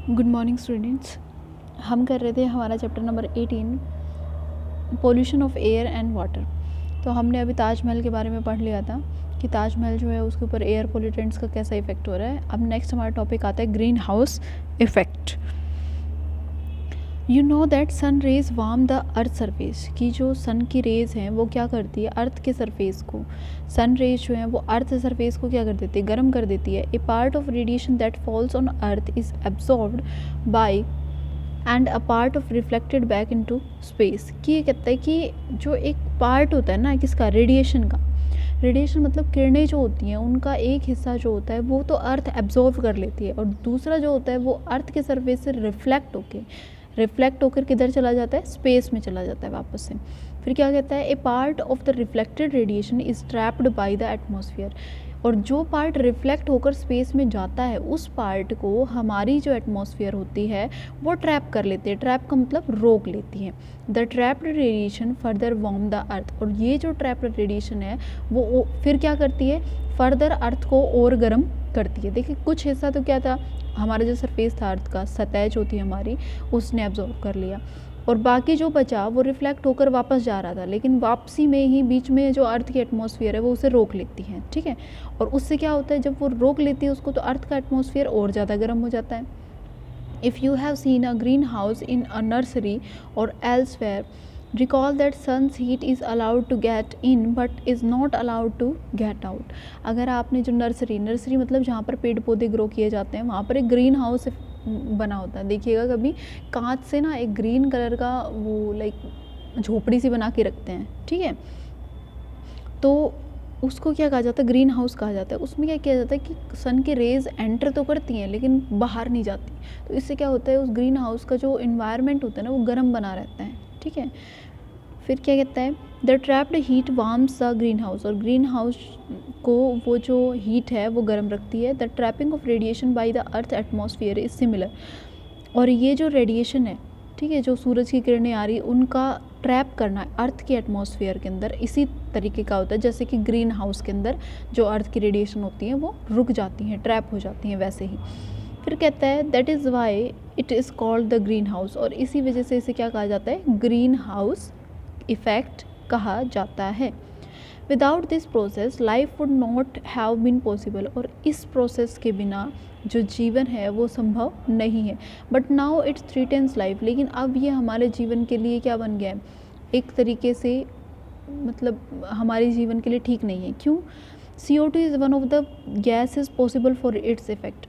Good morning students. हम कर रहे थे हमारा chapter number 18 pollution of air and water. तो हमने अभी ताजमहल के बारे में पढ़ लिया था कि ताजमहल जो है उसके ऊपर एयर पोल्यूटेंट्स का कैसा इफेक्ट हो रहा है। अब नेक्स्ट हमारा टॉपिक आता है green house effect. You know that sun rays warm the earth surface, कि जो सन की रेज हैं वो क्या करती है अर्थ के सरफेस को, सन रेज जो है वो अर्थ सरफेस को क्या कर देती है, गर्म कर देती है। A part of radiation that falls on earth is absorbed by and a part of reflected back into space. कि ये कहता है कि जो एक पार्ट होता है ना किसका, रेडिएशन का, रेडिएशन मतलब किरणें जो होती हैं उनका एक हिस्सा जो होता है वो तो अर्थ एब्जॉर्व कर लेती है और दूसरा जो होता है वो अर्थ के सरफेस से रिफ्लेक्ट होकर किधर चला जाता है, स्पेस में चला जाता है वापस से। फिर क्या कहता है, a part of the reflected radiation is trapped by the atmosphere. और जो पार्ट रिफ्लेक्ट होकर स्पेस में जाता है उस पार्ट को हमारी जो एटमॉस्फेयर होती है वो ट्रैप कर लेती है। ट्रैप का मतलब रोक लेती है। The trapped radiation further warm the अर्थ। और ये जो ट्रैप्ड रेडिएशन है वो फिर क्या करती है, फर्दर अर्थ को और गर्म करती है। देखिए कुछ हिस्सा तो क्या था, हमारा जो सरफेस था अर्थ का, सतह जो थी हमारी, उसने एब्जॉर्व कर लिया और बाकी जो बचा वो रिफ्लेक्ट होकर वापस जा रहा था, लेकिन वापसी में ही बीच में जो अर्थ की एटमॉस्फेयर है वो उसे रोक लेती है। ठीक है, और उससे क्या होता है, जब वो रोक लेती है उसको तो अर्थ का एटमॉस्फेयर और ज़्यादा गर्म हो जाता है। If you have seen a green house in a nursery और elsewhere, recall that sun's heat is allowed to get in but is not allowed to get out। अगर आपने जो नर्सरी मतलब जहाँ पर पेड़ पौधे ग्रो किए जाते हैं वहाँ पर एक ग्रीन हाउस बना होता है। देखिएगा कभी कांच से ना एक ग्रीन कलर का वो लाइक झोपड़ी सी बना के रखते हैं, ठीक है, तो उसको क्या कहा जाता है, ग्रीन हाउस कहा जाता है। उसमें क्या किया जाता है कि सन की रेज एंटर तो करती हैं लेकिन बाहर नहीं जाती, तो इससे क्या होता है उस ग्रीन हाउस का जो इन्वायरमेंट होता है ना वो गर्म बना रहता है। ठीक है, फिर क्या कहता है, the trapped heat warms the green house. और ग्रीन हाउस को वो जो हीट है वो गर्म रखती है। The trapping of radiation by the earth atmosphere is similar. और ये जो रेडिएशन है, ठीक है, जो सूरज की किरणें आ रही उनका ट्रैप करना अर्थ के एटमॉस्फेयर के अंदर इसी तरीके का होता है जैसे कि ग्रीन हाउस के अंदर जो अर्थ की रेडिएशन होती है वो रुक जाती हैं, ट्रैप हो जाती हैं, वैसे ही। फिर कहता है that is why it is called the green house. और इसी वजह से इसे क्या कहा जाता है, ग्रीन हाउस इफ़ेक्ट कहा जाता है। Without this process life would not have been possible. और इस प्रोसेस के बिना जो जीवन है वो संभव नहीं है। But now it's threatens life. लेकिन अब ये हमारे जीवन के लिए क्या बन गया है, एक तरीके से मतलब हमारे जीवन के लिए ठीक नहीं है। क्यों, CO2 is one of the gas is possible for its effect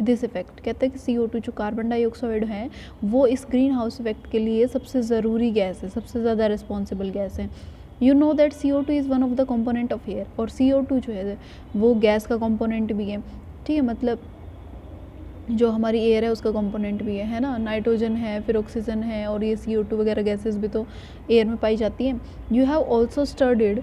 this effect. कहते हैं कि CO2 जो कार्बन डाइऑक्साइड है वो इस ग्रीन हाउस इफेक्ट के लिए सबसे ज़रूरी गैस है, सबसे ज़्यादा रिस्पॉन्सिबल गैस है। You know that CO2 is one of the component of air. और CO2 जो है वो गैस का कंपोनेंट भी है, ठीक है, मतलब जो हमारी एयर है उसका कंपोनेंट भी है ना। नाइट्रोजन है, फिर ऑक्सीजन है और ये CO2 वगैरह गैसेस भी तो एयर में पाई जाती हैं। You have also studied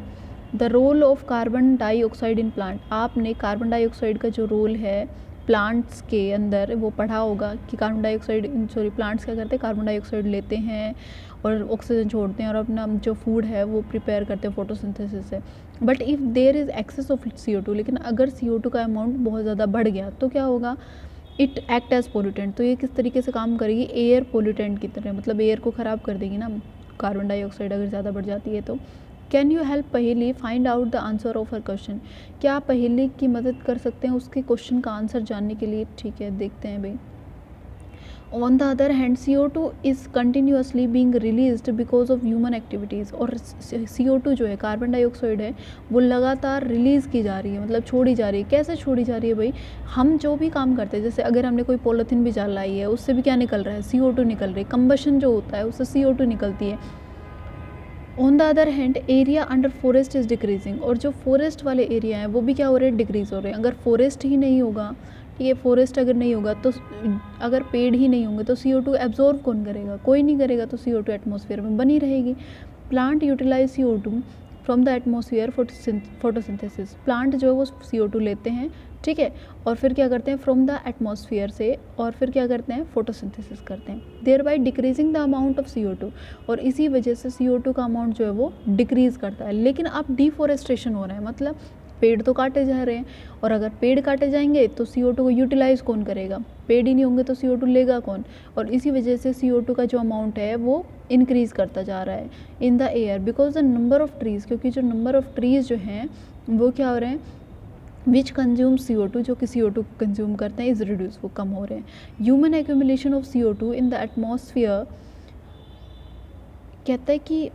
the role of carbon dioxide in plant. आपने कार्बन डाइऑक्साइड का जो रोल है प्लांट्स के अंदर वो पढ़ा होगा कि कार्बन डाइऑक्साइड प्लांट्स क्या करते हैं, कार्बन डाइऑक्साइड लेते हैं और ऑक्सीजन छोड़ते हैं और अपना जो फूड है वो प्रिपेयर करते हैं फोटोसिंथेसिस से। But if there is excess of CO2, लेकिन अगर CO2 का अमाउंट बहुत ज़्यादा बढ़ गया तो क्या होगा, इट एक्ट एज पोल्यूटेंट। तो ये किस तरीके से काम करेगी, एयर पोल्यूटेंट की तरह, मतलब एयर को ख़राब कर देगी ना कार्बन डाइऑक्साइड अगर ज़्यादा बढ़ जाती है तो। कैन यू हेल्प पहेली find out the answer of her question. क्या आप पहेली की मदद कर सकते हैं उसके क्वेश्चन का आंसर जानने के लिए। ठीक है, देखते हैं भाई। On the other hand CO2 is continuously being released because of human activities. और CO2 जो है, कार्बन डाइऑक्साइड है, वो लगातार रिलीज़ की जा रही है, मतलब छोड़ी जा रही है। कैसे छोड़ी जा रही है भाई, हम जो भी काम करते हैं, जैसे अगर हमने कोई पॉलीथीन भी जलाई है उससे भी क्या निकल रहा है, CO2 निकल रही है। कंबशन जो होता है उससे CO2 निकलती है। On the other hand area under forest is decreasing. और जो फॉरेस्ट वाले एरिया हैं वो भी क्या हो रहे हैं, डिक्रीज़ हो रहे हैं। अगर फॉरेस्ट ही नहीं होगा, ठीक है, फॉरेस्ट अगर नहीं होगा तो अगर पेड़ ही नहीं होंगे तो CO2 एब्जॉर्व कौन करेगा, कोई नहीं करेगा, तो CO2 एटमॉस्फेयर में बनी रहेगी। Plant utilize CO2 from the atmosphere photosynthesis. Plant जो है वो CO2 लेते हैं, ठीक है, और फिर क्या करते हैं फ्रॉम द एटमॉस्फेयर से, और फिर क्या करते हैं फोटोसिंथेसिस करते हैं, thereby decreasing the amount of CO2। और इसी वजह से CO2 का अमाउंट जो है वो डिक्रीज़ करता है। लेकिन अब डिफॉरेस्टेशन हो रहा है, मतलब पेड़ तो काटे जा रहे हैं, और अगर पेड़ काटे जाएंगे तो CO2 को यूटिलाइज कौन करेगा? पेड़ ही नहीं होंगे तो CO2 लेगा कौन? और इसी वजह से CO2 का जो अमाउंट है वो इंक्रीज़ करता जा रहा है in the air because the number of trees, क्योंकि जो नंबर ऑफ ट्रीज़ जो हैं वो क्या हो रहे हैं, विच कंज्यूम CO2, जो कि CO2 को कंज्यूम करते हैं, इज़ रिड्यूस, वो कम हो रहे हैं. Human accumulation of CO2 in the atmosphere, कहता है कि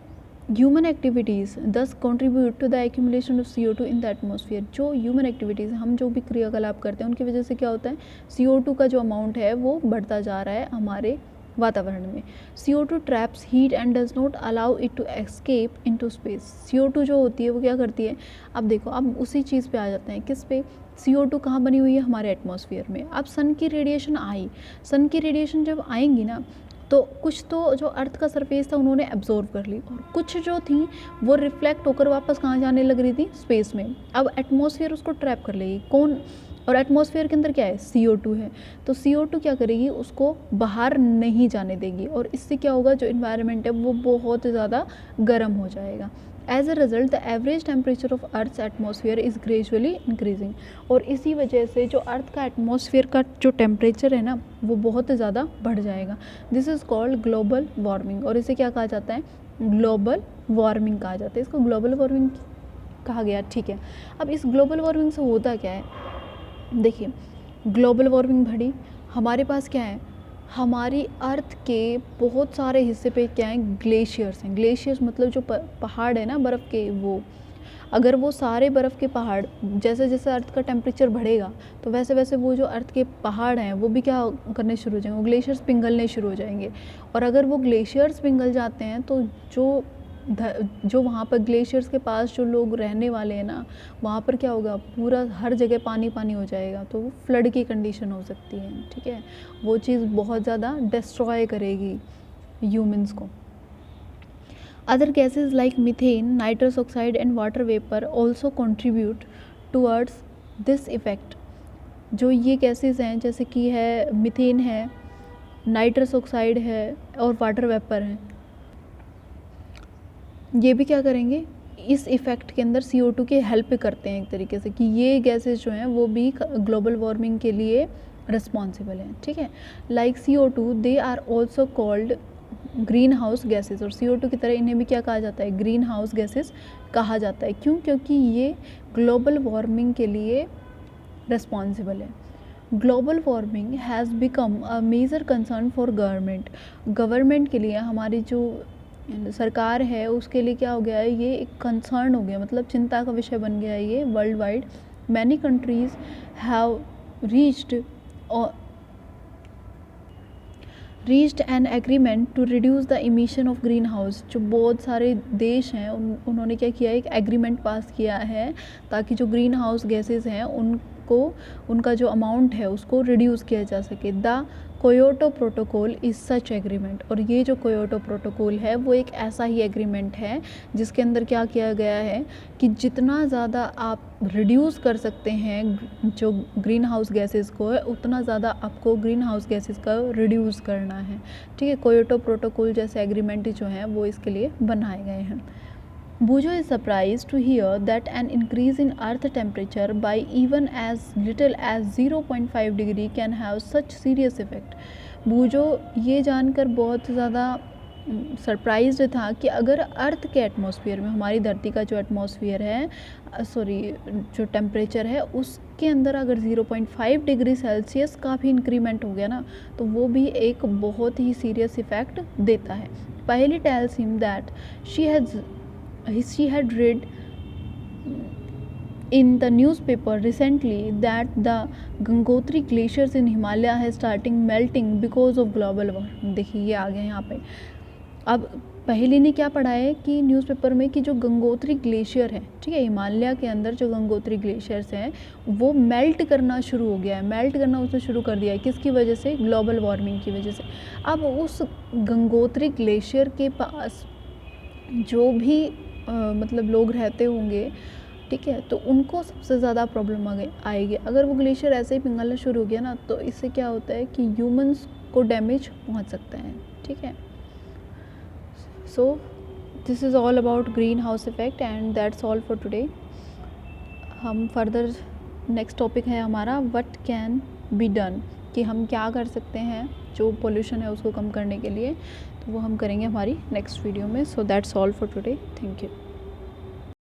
human activities thus contribute to the accumulation of CO2 in the atmosphere. जो ह्यूमन एक्टिविटीज़, हम जो भी क्रियाकलाप करते हैं उनकी वजह से क्या होता है, CO2 का जो अमाउंट है वो बढ़ता जा रहा है हमारे वातावरण में. CO2 traps heat and does not allow it to escape into space. CO2 जो होती है वो क्या करती है, अब देखो, अब उसी चीज़ पे आ जाते हैं, किस पे, CO2 कहाँ बनी हुई है, हमारे एटमॉस्फेयर में. अब सन की रेडिएशन आई, सन की रेडिएशन जब आएंगी ना तो कुछ तो जो अर्थ का सरफेस था उन्होंने एब्जॉर्व कर ली, और कुछ जो थी वो रिफ्लेक्ट होकर वापस कहाँ जाने लग रही थी, स्पेस में. अब एटमॉस्फेयर उसको ट्रैप कर लेगी कौन, और एटमॉस्फेयर के अंदर क्या है, CO2 है. तो CO2 क्या करेगी, उसको बाहर नहीं जाने देगी, और इससे क्या होगा, जो इन्वायरमेंट है वो बहुत ज़्यादा गर्म हो जाएगा. As a result the average temperature of earth's atmosphere is gradually increasing. और इसी वजह से जो अर्थ का एटमॉस्फेयर का जो टेम्परेचर है ना वो बहुत ज़्यादा बढ़ जाएगा. This is called global warming, और इसे क्या कहा जाता है, ग्लोबल वार्मिंग कहा जाता है. इसको ग्लोबल वार्मिंग कहा गया, ठीक है. अब इस ग्लोबल वार्मिंग से होता क्या है, देखिए, ग्लोबल वार्मिंग बढ़ी, हमारे पास क्या है, हमारी अर्थ के बहुत सारे हिस्से पे क्या है, ग्लेशियर्स हैं. ग्लेशियर्स मतलब जो पहाड़ है ना बर्फ़ के, वो अगर वो सारे बर्फ़ के पहाड़, जैसे जैसे अर्थ का टेम्परेचर बढ़ेगा तो वैसे वैसे वो जो अर्थ के पहाड़ हैं वो भी क्या करने शुरू हो जाएंगे, वो ग्लेशियर्स पिघलने शुरू हो जाएंगे. और अगर वो ग्लेशियर्स पिघल जाते हैं तो जो वहाँ पर ग्लेशियर्स के पास जो लोग रहने वाले हैं ना, वहाँ पर क्या होगा, पूरा हर जगह पानी पानी हो जाएगा, तो वो फ्लड की कंडीशन हो सकती है, ठीक है. वो चीज़ बहुत ज़्यादा डिस्ट्रॉय करेगी ह्यूमंस को. Other gases like methane, nitrous oxide and water vapour also contribute towards this effect. जो ये गैसेस हैं जैसे कि है मीथेन है, नाइट्रस ऑक्साइड है और वाटर वेपर है, ये भी क्या करेंगे, इस इफ़ेक्ट के अंदर CO2 के हेल्प करते हैं एक तरीके से, कि ये गैसेस जो हैं वो भी ग्लोबल वार्मिंग के लिए रिस्पॉन्सिबल हैं, ठीक है. Like CO2 they are also called green house gases, और CO2 की तरह इन्हें भी क्या कहा जाता है, ग्रीन हाउस गैसेज कहा जाता है. क्यों, क्योंकि ये ग्लोबल वार्मिंग के लिए रिस्पॉन्सिबल है. Global warming has become a major concern for government के लिए, हमारी जो सरकार है उसके लिए क्या हो गया है, ये एक कंसर्न हो गया, मतलब चिंता का विषय बन गया है ये world wide. Many countries have reached an agreement to reduce the emission of green house. जो बहुत सारे देश हैं उन्होंने क्या किया, एक एग्रीमेंट पास किया है ताकि जो ग्रीन हाउस गैसेस हैं उनका जो अमाउंट है उसको रिड्यूस किया जा सके. The Kyoto protocol is such agreement, और ये जो कोयोटो प्रोटोकॉल है वो एक ऐसा ही एग्रीमेंट है जिसके अंदर क्या किया गया है कि जितना ज़्यादा आप रिड्यूस कर सकते हैं जो ग्रीन हाउस गैसेस को है, उतना ज़्यादा आपको ग्रीन हाउस गैसेस का रिड्यूस करना है, ठीक है. कोयोटो प्रोटोकॉल जैसे एग्रीमेंट जो हैं वो इसके लिए बनाए गए हैं. Bujo is surprised to hear that an increase in earth temperature by even as little as 0.5 degree can have such serious effect. बूजो ये जानकर बहुत ज़्यादा सरप्राइज्ड था कि अगर अर्थ के एटमॉस्फेयर में, हमारी धरती का जो एटमॉस्फेयर है, जो टेम्परेचर है उसके अंदर अगर 0.5 डिग्री सेल्सियस का भी इंक्रीमेंट हो गया ना तो वो भी एक बहुत ही सीरियस इफ़ेक्ट देता है. पहली tells him that she had read in the newspaper recently that the Gangotri glaciers in Himalaya has starting melting because of global warming. देखिए ये आ गए यहाँ पे. अब पहली ने क्या पढ़ा है कि न्यूज़पेपर में कि जो गंगोत्री ग्लेशियर है, ठीक है, हिमालय के अंदर जो गंगोत्री ग्लेशियर्स हैं वो मेल्ट करना शुरू हो गया है. मेल्ट करना उसने शुरू कर दिया है, किसकी वजह से, ग्लोबल वार्मिंग की वजह से. अब उस गंगोत्री ग्लेशियर के पास जो भी मतलब लोग रहते होंगे, ठीक है, तो उनको सबसे ज़्यादा प्रॉब्लम आएगी. अगर वो ग्लेशियर ऐसे ही पिघलना शुरू हो गया ना तो इससे क्या होता है कि ह्यूमंस को डैमेज पहुंच सकता है, ठीक है. So this is all about green house effect and that's all for today. हम फर्दर नेक्स्ट टॉपिक है हमारा व्हाट कैन बी डन, कि हम क्या कर सकते हैं जो पोल्यूशन है उसको कम करने के लिए, तो वो हम करेंगे हमारी नेक्स्ट वीडियो में। So that's all for today, thank you.